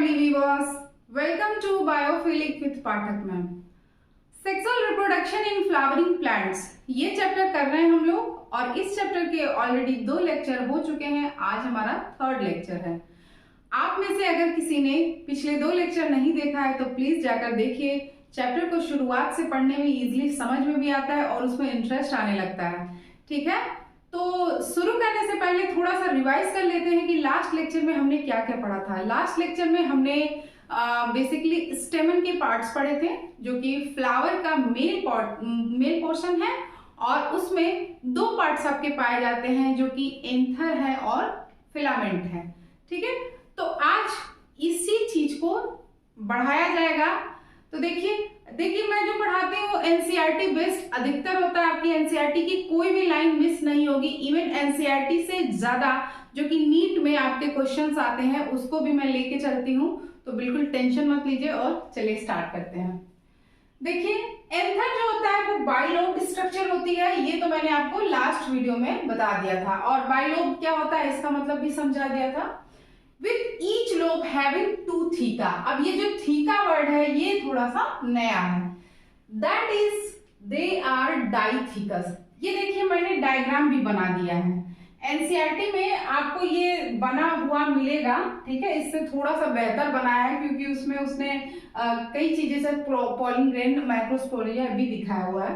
lovely viewers, welcome to Biophilic with Pathak ma'am. Sexual reproduction in flowering plants, ये chapter कर रहे हैं हम लोग और इस चैप्टर के ऑलरेडी 2 लेक्चर हो चुके हैं। आज हमारा 3rd लेक्चर है। आप में से अगर किसी ने पिछले 2 लेक्चर नहीं देखा है तो प्लीज जाकर देखिए। चैप्टर को शुरुआत से पढ़ने में इजीली समझ में भी आता है और उसमें इंटरेस्ट आने लगता है। ठीक है, तो शुरू करने से पहले थोड़ा सा रिवाइज कर लेते हैं कि लास्ट लेक्चर में हमने क्या क्या पढ़ा था। लास्ट लेक्चर में हमने बेसिकली स्टेमन के पार्ट्स पढ़े थे, जो कि फ्लावर का मेल पोर्शन है और उसमें 2 पार्ट्स आपके पाए जाते हैं, जो कि एंथर है और फिलामेंट है। ठीक है, तो आज इसी चीज को बढ़ाया जाएगा। तो देखिए मैं जो पढ़ाती हूँ एनसीईआरटी बेस्ड अधिकतर होता है। आपकी एनसीईआरटी की कोई भी लाइन मिस नहीं होगी। इवन एनसीईआरटी से ज्यादा जो कि नीट में आपके क्वेश्चंस आते हैं उसको भी मैं लेके चलती हूँ, तो बिल्कुल टेंशन मत लीजिए और चलिए स्टार्ट करते हैं। देखिए एंथर जो होता है वो बाइलोब स्ट्रक्चर होती है। ये तो मैंने आपको लास्ट वीडियो में बता दिया था। और बाइलोब क्या होता है इसका मतलब भी समझा दिया था। With each lobe having 2 theta। अब ये जो थीका वर्ड है ये थोड़ा सा नया है। That is they are dithecous। ये देखिए मैंने डायग्राम भी बना दिया है। एनसीईआरटी में आपको ये बना हुआ मिलेगा। ठीक है, इससे थोड़ा सा बेहतर बनाया है क्योंकि उसमें उसने कई चीजें से पॉलिन ग्रेन माइक्रोस्पोरिया भी दिखाया हुआ है।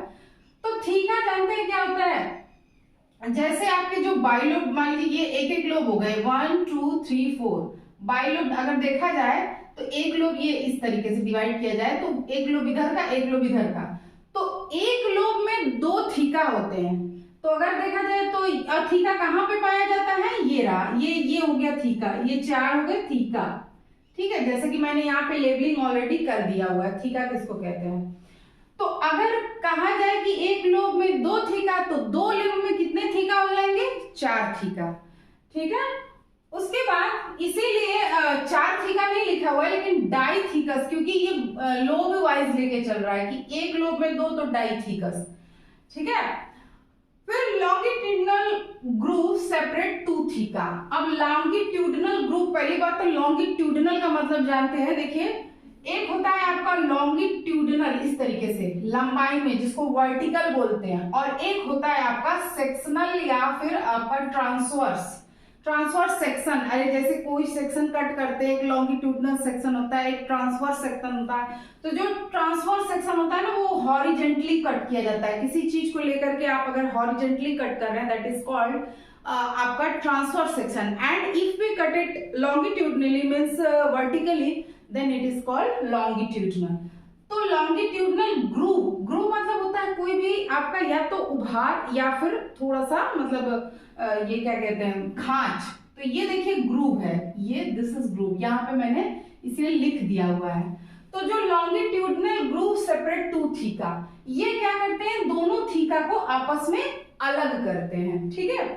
तो थीका जानते हैं क्या होता है। जैसे आपके जो बाइलोब, मान लीजिए ये एक लोब हो गए 1 2 3 4 बाइलोब अगर देखा जाए तो एक लोब ये इस तरीके से डिवाइड किया जाए तो एक लोब इधर का एक लोब इधर का, तो एक लोब में 2 थीका होते हैं। तो अगर देखा जाए तो थीका कहाँ पे पाया जाता है, ये रहा, ये हो गया थीका, ये 4 हो गए थीका। ठीक है, जैसे कि मैंने यहाँ पे लेबलिंग ऑलरेडी कर दिया हुआ है थीका किसको कहते हैं। तो अगर कहा जाए कि एक लोब में 2 थीका तो 2 लोब में कितने थीका हो जाएंगे, 4 थीका। ठीक है, उसके बाद इसीलिए 4 थीका नहीं लिखा हुआ है लेकिन डाइथीकस, क्योंकि ये लोब वाइज लेके चल रहा है कि एक लोब में 2 तो डाइथीकस। ठीक है, फिर लॉन्गिट्यूडिनल ग्रूव सेपरेट 2 थीका। अब लॉन्गिट्यूडिनल ग्रूव, पहली बात तो लॉन्गिट्यूडिनल का मतलब जानते हैं। देखिए एक होता है आपका लॉन्गिट्यूडिनल इस तरीके से लंबाई में, जिसको वर्टिकल बोलते हैं, और एक होता है आपका सेक्शनल या फिर आपका ट्रांसवर्स सेक्शन। अरे जैसे कोई सेक्शन कट करते हैं, एक लॉन्गिट्यूडिनल सेक्शन होता है, एक ट्रांसवर्स सेक्शन होता है। तो जो ट्रांसवर्स सेक्शन होता है ना वो हॉरिजेंटली कट किया जाता है। किसी चीज को लेकर के आप अगर हॉरिजेंटली कट कर रहे हैं दैट इज कॉल्ड आपका transverse section. And if we cut it longitudinally means vertically then it is called longitudinal। तो longitudinal ग्रूव मतलब होता है कोई भी आपका या तो उभार या फिर थोड़ा सा मतलब ये क्या कहते हैं खांच। तो ये देखिए ग्रूव है, ये दिस इज ग्रूव, यहाँ पे मैंने इसलिए लिख दिया हुआ है। तो जो longitudinal ग्रूव सेपरेट 2 थीका, ये क्या करते हैं, दोनों थीका को आपस में अलग करते हैं। ठीक है,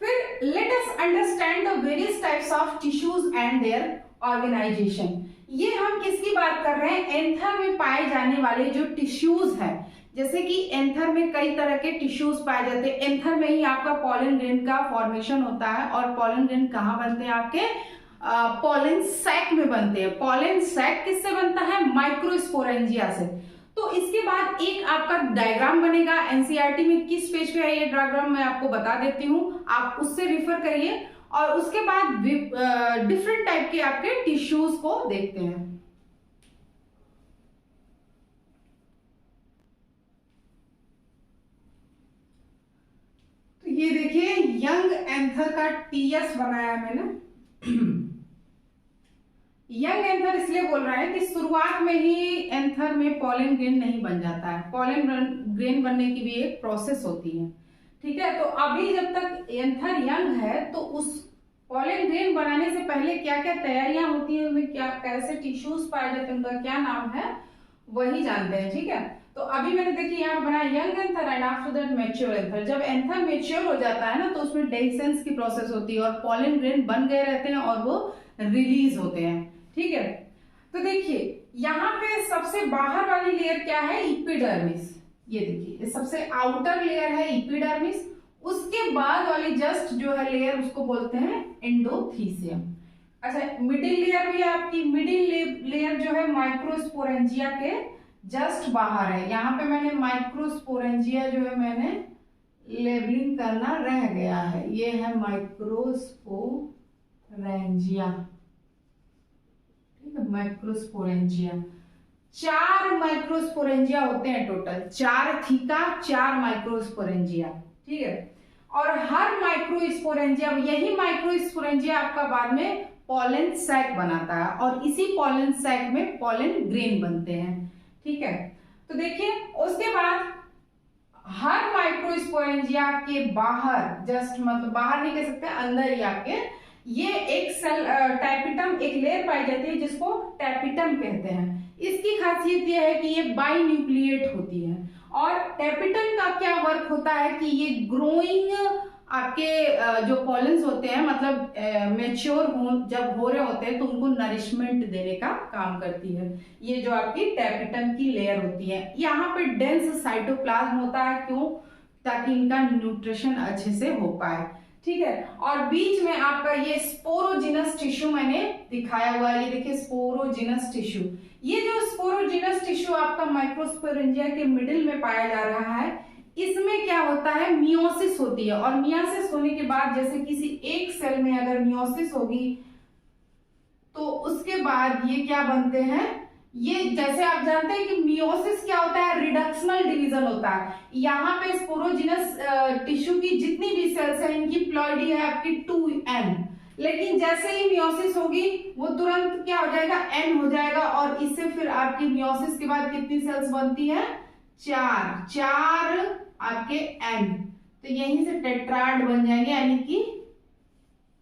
फिर let us understand the various types of tissues and their organisation. ये हम किसकी बात कर रहे हैं, एंथर में पाए जाने वाले जो टिश्यूज हैं। जैसे कि एंथर में कई तरह के टिश्यूज पाए जाते हैं। एंथर में ही आपका पॉलन ग्रेन का फॉर्मेशन होता है और पॉलन ग्रेन कहाँ बनते हैं, आपके पॉलन सैक में बनते हैं। पॉलन सैक किससे बनता है, माइक्रोस्पोरेंजिया से। तो इसके बाद एक आपका डायग्राम बनेगा। एनसीईआरटी में किस पेज पे है ये डायग्राम मैं आपको बता देती हूँ, आप उससे रिफर करिए। और उसके बाद डिफरेंट टाइप के आपके टिश्यूज को देखते हैं। तो ये देखिए यंग एंथर का टीएस बनाया मैंने। यंग एंथर इसलिए बोल रहा है कि शुरुआत में ही एंथर में पॉलन ग्रेन नहीं बन जाता है। पॉलन ग्रेन बनने की भी एक प्रोसेस होती है। ठीक है, तो अभी जब तक एंथर यंग है तो उस पॉलन ग्रेन बनाने से पहले क्या क्या तैयारियां होती है, उनमें क्या कैसे टिश्यूज पाए जाते हैं, उनका क्या नाम है वही जानते हैं। ठीक है, तो अभी मैंने देखिए यहाँ पे बनाया young anther and after that mature anther. जब एंथर मैच्योर हो जाता है ना तो उसमें डेhiscence की प्रोसेस होती है और पॉलन ग्रेन बन गए रहते हैं और वो रिलीज होते हैं। ठीक है, तो देखिए यहाँ पे सबसे बाहर वाली लेयर क्या है, इपिडर्मिस। ये देखिए ये सबसे आउटर लेयर है इपिडर्मिस। उसके बाद वाली जस्ट जो है लेयर उसको बोलते हैं एंडोथीसियम। अच्छा, मिडिल लेयर भी आपकी, मिडिल लेयर जो है माइक्रोस्पोरेंजिया के जस्ट बाहर है। यहाँ पे मैंने माइक्रोस्पोरेंजिया जो है मैंने लेबलिंग करना रह गया है। ये है माइक्रोस्पोरेंजिया, ठीक है, माइक्रोस्पोरेंजिया। 4 माइक्रोस्पोरेंजिया होते हैं टोटल, 4 थीका 4 माइक्रोस्पोरेंजिया, ठीक है। और हर माइक्रोस्पोरेंजिया, यही माइक्रोस्पोरेंजिया आपका बाद में पॉलन सैक बनाता है और इसी पॉलन सैक में पॉलन ग्रेन बनते हैं, ठीक है। तो देखिए उसके बाद हर माइक्रोस्पोरेंजिया के बाहर, जस्ट मतलब बाहर नहीं कह सकते, अंदर ही आपके ये एक सेल टैपिटम, एक लेयर पाई जाती है जिसको टैपिटम कहते हैं। इसकी खासियत यह है कि ये बाइन्यूक्लिएट होती है। और टैपिटम का क्या वर्क होता है कि ये ग्रोइंग आपके जो पॉलेंस होते हैं, मतलब मेच्योर जब हो रहे होते हैं तो उनको नरिशमेंट देने का काम करती है। ये जो आपकी टैपिटम की लेयर होती है, यहाँ पे डेंस साइटोप्लाज्म होता है, क्यों? ताकि इनका न्यूट्रिशन अच्छे से हो पाए, ठीक है। और बीच में आपका ये स्पोरोजिनस टिश्यू मैंने दिखाया हुआ है, ये देखिए स्पोरोजिनस टिश्यू। ये जो स्पोरोजिनस टिश्यू आपका माइक्रोस्पोरेंजिया के मिडिल में पाया जा रहा है, इसमें क्या होता है, मियोसिस होती है। और मियोसिस होने के बाद जैसे किसी एक सेल में अगर मियोसिस होगी तो उसके बाद ये क्या बनते हैं, ये जैसे आप जानते हैं कि मियोसिस क्या होता है, रिडक्शनल डिवीजन होता है। यहाँ पे स्पोरोजिनस टिश्यू की जितनी भी सेल्स है, इनकी प्लॉइडी है आपकी 2n, लेकिन जैसे ही मियोसिस होगी वो तुरंत क्या हो जाएगा, n हो जाएगा। और इससे फिर आपकी मियोसिस के बाद कितनी सेल्स बनती है, 4 आपके n, तो यहीं से टेट्राड बन जाएंगे, यानी कि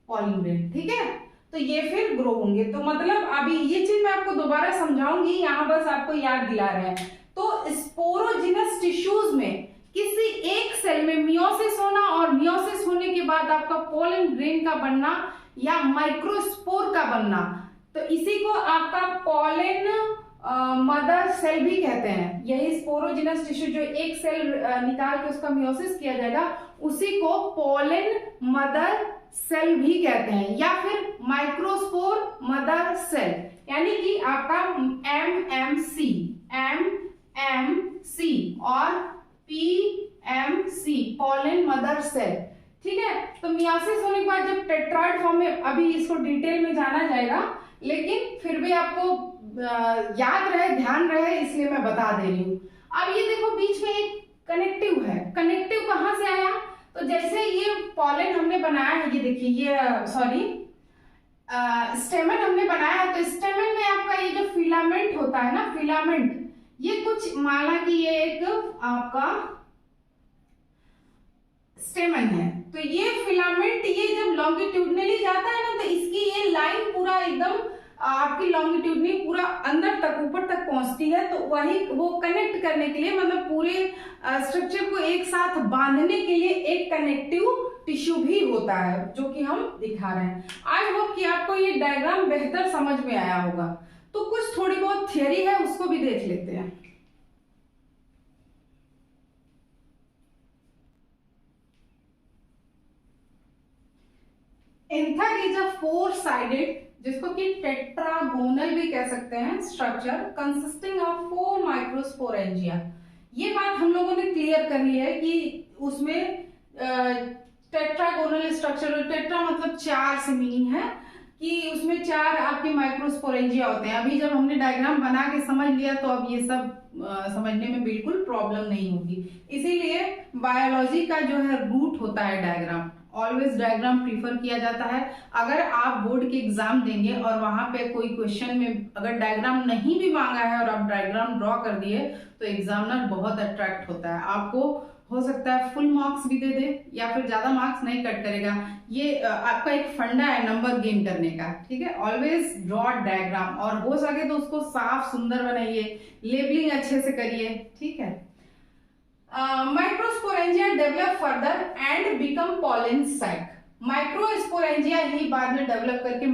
पॉलीग्रेन, ठीक है। तो ये फिर ग्रो होंगे। तो मतलब अभी ये चीज मैं आपको दोबारा समझाऊंगी, यहाँ बस आपको याद दिला रहे हैं। तो स्पोरोजिनस टिश्यूज में किसी एक सेल में मियोसिस होना और मियोसिस होने के बाद आपका पोलन ग्रेन का बनना या माइक्रोस्पोर का बनना, तो इसी को आपका पोलन मदर सेल भी कहते हैं। यही स्पोरोजिनस टिश्यू जो एक सेल निकाल के उसका मियोसिस किया जाएगा, उसी को पोलन मदर सेल भी कहते हैं, या फिर माइक्रोस्पोर मदर सेल, यानी कि आपका एमएमसी और पीएमसी, पोलन मदर सेल, ठीक है। तो मियोसिस होने के बाद जब टेट्राइड फॉर्म में, अभी इसको डिटेल में जाना जाएगा, लेकिन फिर भी आपको याद रहे, ध्यान रहे, इसलिए मैं बता दे रही हूँ। अब ये देखो बीच में एक कनेक्टिव है। कनेक्टिव कहाँ से आया, तो जैसे ये पॉलन हमने बनाया है, ये देखिए, ये स्टेमन हमने बनाया है, तो स्टेमन में आपका ये जो फिलामेंट होता है ना, फिलामेंट, ये कुछ माना कि ये एक आपका स्टेमन है, तो ये फिलामेंट ये जब लॉन्गिट्यूडनली जाता है ना, तो इसकी ये लाइन पूरा एकदम आपकी लॉन्गिट्यूडनली पूरा अंदर तक, ऊपर तक पहुंचती है। तो वही वो कनेक्ट करने के लिए, मतलब पूरे स्ट्रक्चर को एक साथ बांधने के लिए एक कनेक्टिव टिश्यू भी होता है, जो कि हम दिखा रहे हैं। आई होप कि आपको ये डायग्राम बेहतर समझ में आया होगा। तो कुछ थोड़ी बहुत थियरी है, उसको भी देख लेते हैं। एंथर इज अ 4 साइडेड, जिसको कि टेट्रागोनल भी कह सकते हैं, स्ट्रक्चर कंसिस्टिंग ऑफ 4 माइक्रोस्पोरेंजिया। ये बात हम लोगों ने क्लियर कर ली है कि उसमें टेट्रागोनल स्ट्रक्चर, टेट्रा मतलब 4 से मीनिंग है कि उसमें 4 आपके माइक्रोस्पोरेंजिया होते हैं। अभी जब हमने डायग्राम बना के समझ लिया तो अब ये सब समझने में बिल्कुल प्रॉब्लम नहीं होगी। इसीलिए बायोलॉजी का जो है रूट होता है डायग्राम, ऑलवेज डायग्राम प्रीफर किया जाता है। अगर आप बोर्ड के एग्जाम देंगे और वहां पे कोई क्वेश्चन में अगर डायग्राम नहीं भी मांगा है और आप डायग्राम ड्रॉ कर दिए, तो एग्जामिनर बहुत अट्रैक्ट होता है। आपको हो सकता है फुल मार्क्स भी दे दे या फिर ज्यादा मार्क्स नहीं कट करेगा। ये आपका एक फंडा है नंबर गेन करने का, ठीक है। ऑलवेज ड्रॉ डायग्राम, और हो सके तो उसको साफ सुंदर बनाइए, लेबलिंग अच्छे से करिए, ठीक है। Microsporangia develop further and become pollen sac. Microsporangia ही बाद में डेवलप करके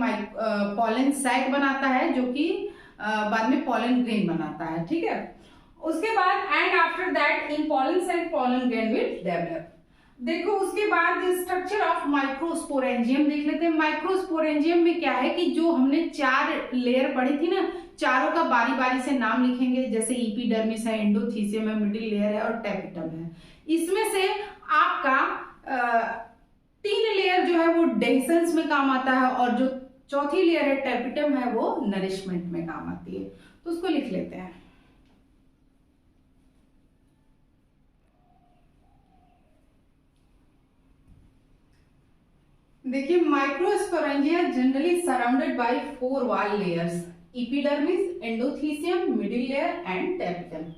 पॉलन सैक बनाता है, जो कि बाद में पॉलन ग्रेन बनाता है, ठीक है। उसके बाद and after that in pollen sac pollen grain will develop. देखो उसके बाद स्ट्रक्चर ऑफ माइक्रोस्पोरेंजियम देख लेते हैं। माइक्रोस्पोरेंजियम में क्या है कि जो हमने 4 लेयर पढ़ी थी ना, चारों का बारी बारी से नाम लिखेंगे, जैसे इपिडर्मिस है, एंडोथीसियम है, मिडिल लेयर है और टैपिटम है। इसमें से आपका 3 लेयर जो है वो डेhiscence में काम आता है और जो चौथी लेयर है टैपिटम है वो नरिशमेंट में काम आती है। तो उसको लिख लेते हैं। देखिए, microsporangia generally surrounded by 4 wall layers, epidermis, endothecium, middle layer and tapetum.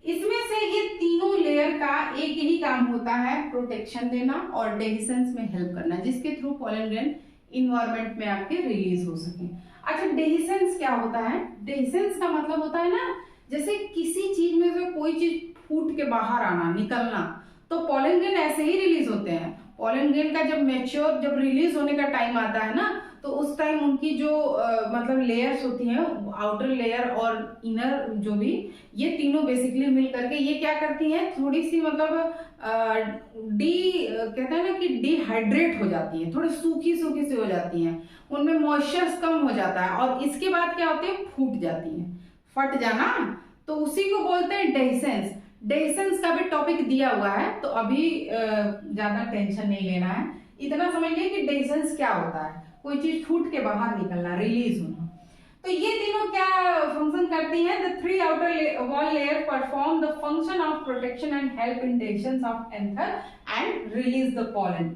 इसमें से ये तीनों लेयर का एक ही काम होता है, प्रोटेक्शन देना और डेhiscence में हेल्प करना, जिसके थ्रू पॉलन ग्रेन इन्वायरमेंट में आपके रिलीज हो सके। अच्छा, डेhiscence क्या होता है? डेhiscence का मतलब होता है ना, जैसे किसी चीज में से कोई चीज फूट के बाहर आना, निकलना, तो पॉलन ग्रेन ऐसे ही रिलीज होते हैं। पॉलन ग्रेन का जब रिलीज होने का टाइम आता है ना, तो उस टाइम उनकी जो मतलब लेयर्स होती हैं, आउटर लेयर और इनर जो भी, ये तीनों बेसिकली मिल करके ये क्या करती हैं, थोड़ी सी मतलब कहते हैं ना कि डिहाइड्रेट हो जाती है, थोड़ी सूखी सूखी सी हो जाती हैं, उनमें मॉइस्चर कम हो जाता है और इसके बाद क्या होते हैं, फूट जाती हैं, फट जाना, तो उसी को बोलते हैं डेhiscence। डेhiscence का भी टॉपिक दिया हुआ है, तो अभी ज्यादा टेंशन नहीं लेना है, इतना समझिए कि डेhiscence क्या होता है, कोई चीज फूट के बाहर निकलना, रिलीज होना। तो ये तीनों क्या फंक्शन करती हैं? The 3 outer wall layer perform the function of protection and help in dehiscence of anther and release the pollen.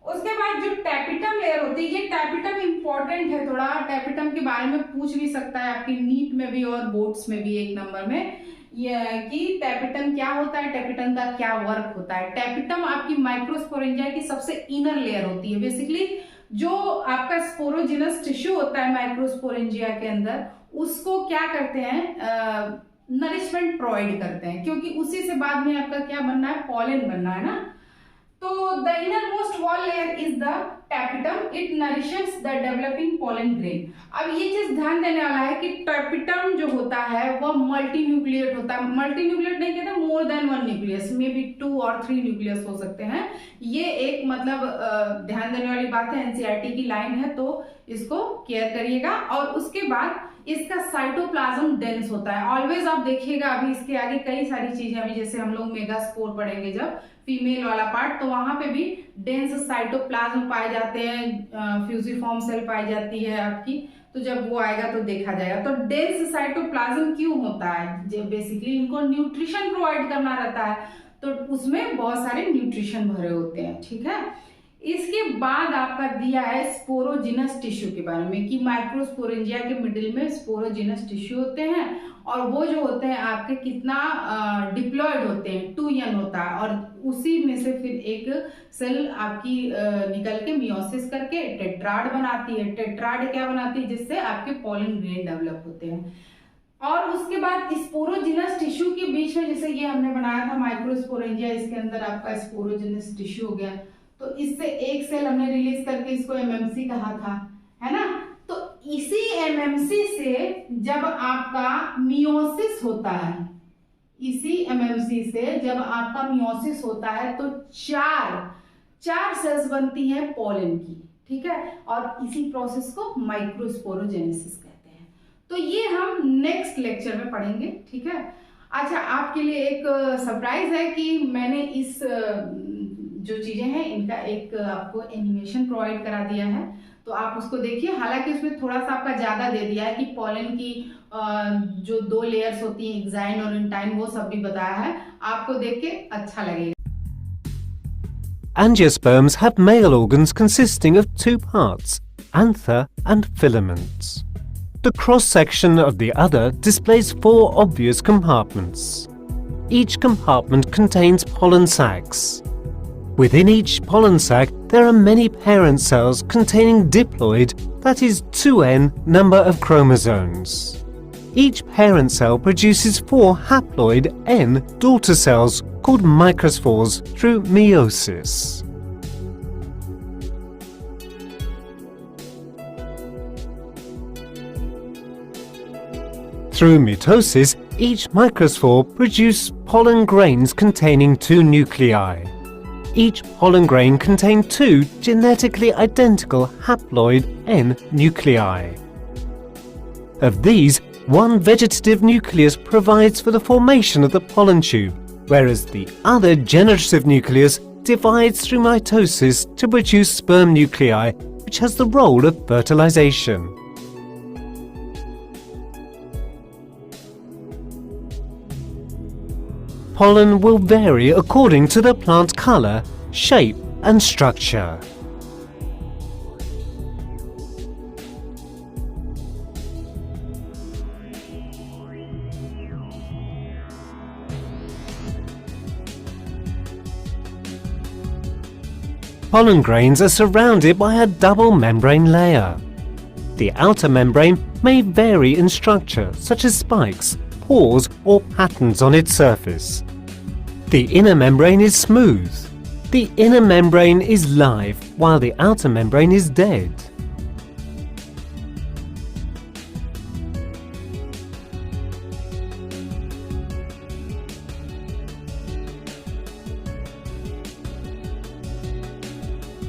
उसके बाद जो टैपिटम लेयर होती है, ये टैपिटम इंपॉर्टेंट है थोड़ा, टैपिटम के बारे में पूछ भी सकता है आपकी नीट में भी और बोर्ड्स में भी 1 नंबर में, ये कि टैपिटम क्या होता है, टैपिटम का क्या वर्क होता है। टैपिटम आपकी माइक्रोस्पोरेंजिया की सबसे इनर लेयर होती है। बेसिकली जो आपका स्पोरोजिनस टिश्यू होता है माइक्रोस्पोरेंजिया के अंदर, उसको क्या करते हैं, नरिशमेंट प्रोवाइड करते हैं, क्योंकि उसी से बाद में आपका क्या बनना है, पॉलन बनना है ना। तो the inner most wall layer is the tapetum, it nourishes the developing pollen grain. अब ये चीज ध्यान देने वाला है कि टैपिटम जो होता है वह मल्टी न्यूक्लिएट होता है। मल्टी न्यूक्लिएट नहीं कहते, more than 1 nucleus, may be 2 और 3 न्यूक्लियस हो सकते हैं। ये एक मतलब ध्यान देने वाली बात है, एनसीईआरटी की लाइन है, तो इसको केयर करिएगा। और उसके बाद इसका साइटोप्लाज्म डेंस होता है। ऑलवेज आप देखिएगा, अभी इसके आगे कई सारी चीजें, अभी जैसे हम लोग मेगास्पोर पढ़ेंगे जब फीमेल वाला पार्ट, तो वहां पे भी डेंस साइटोप्लाज्म पाए जाते हैं, फ्यूजिफॉर्म सेल पाई जाती है आपकी, तो जब वो आएगा तो देखा जाएगा। तो डेंस साइटोप्लाज्म क्यों होता है? जब बेसिकली इनको न्यूट्रिशन प्रोवाइड करना रहता है, तो उसमें बहुत सारे न्यूट्रिशन भरे होते हैं, ठीक है। इसके बाद आपका दिया है स्पोरोजिनस टिश्यू के बारे में, कि माइक्रोस्पोरेंजिया के मिडिल में स्पोरोजिनस टिश्यू होते हैं और वो जो होते हैं आपके कितना डिप्लॉयड होते हैं, 2n होता है, और उसी में से फिर एक सेल आपकी निकल के मियोसिस करके टेट्राड बनाती है। टेट्राड क्या बनाती है? जिससे आपके पॉलन ग्रेन डेवलप होते हैं। और उसके बाद स्पोरोजिनस टिश्यू के बीच में, जैसे ये हमने बनाया था माइक्रोस्पोरेंजिया, इसके अंदर आपका स्पोरोजिनस टिश्यू हो गया, तो इससे एक सेल हमने रिलीज करके इसको एमएमसी कहा था, है ना। तो इसी एमएमसी से जब आपका मियोसिस होता है, इसी एमएमसी से जब आपका मियोसिस होता है, तो चार सेल्स बनती हैं पॉलन की, ठीक है। और इसी प्रोसेस को माइक्रोस्पोरोजेनेसिस कहते हैं। तो ये हम नेक्स्ट लेक्चर में पढ़ेंगे, ठीक है। अच्छा, आपके लिए एक सरप्राइज है कि मैंने इस जो चीजें हैं इनका एक आपको एनिमेशन प्रोवाइड करा दिया है, तो आप उसको देखिए। हालांकि उसमें थोड़ा सा आपका ज्यादा दे दिया है कि पॉलन की जो 2 लेयर्स होती हैं, एक्साइन और इंटाइन, वो सब भी बताया है, आपको देख के अच्छा लगेगा। Angiosperms have male organs consisting of 2 parts, anther and filaments. The cross-section of the udder displays 4 obvious compartments. Each compartment contains pollen sacs. Within each pollen sac, there are many parent cells containing diploid, that is 2n number of chromosomes. Each parent cell produces 4 haploid N daughter cells called microspores through meiosis. Through mitosis, each microspore produces pollen grains containing 2 nuclei. Each pollen grain contained 2 genetically identical haploid N nuclei. Of these, one vegetative nucleus provides for the formation of the pollen tube, whereas the other generative nucleus divides through mitosis to produce sperm nuclei, which has the role of fertilization. Pollen will vary according to the plant color, shape, and structure. Pollen grains are surrounded by a double membrane layer. The outer membrane may vary in structure, such as spikes, pores, or patterns on its surface. The inner membrane is smooth. The inner membrane is live, while the outer membrane is dead.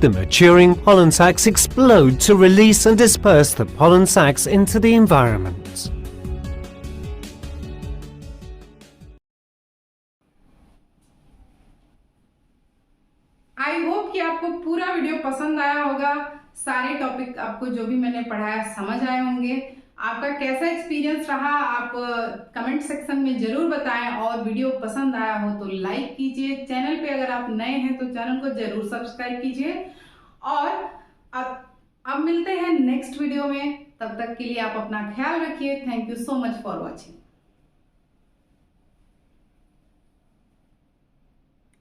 The maturing pollen sacs explode to release and disperse the pollen sacs into the environment. I hope कि आपको पूरा video पसंद आया होगा। सारे topic आपको जो भी मैंने पढ़ाया समझ आए होंगे। आपका कैसा एक्सपीरियंस रहा आप कमेंट सेक्शन में जरूर बताएं, और वीडियो पसंद आया हो तो लाइक कीजिए। चैनल पे अगर आप नए हैं तो चैनल को जरूर सब्सक्राइब कीजिए। और अब मिलते हैं नेक्स्ट वीडियो में। तब तक के लिए आप अपना ख्याल रखिए। Thank you so much for watching.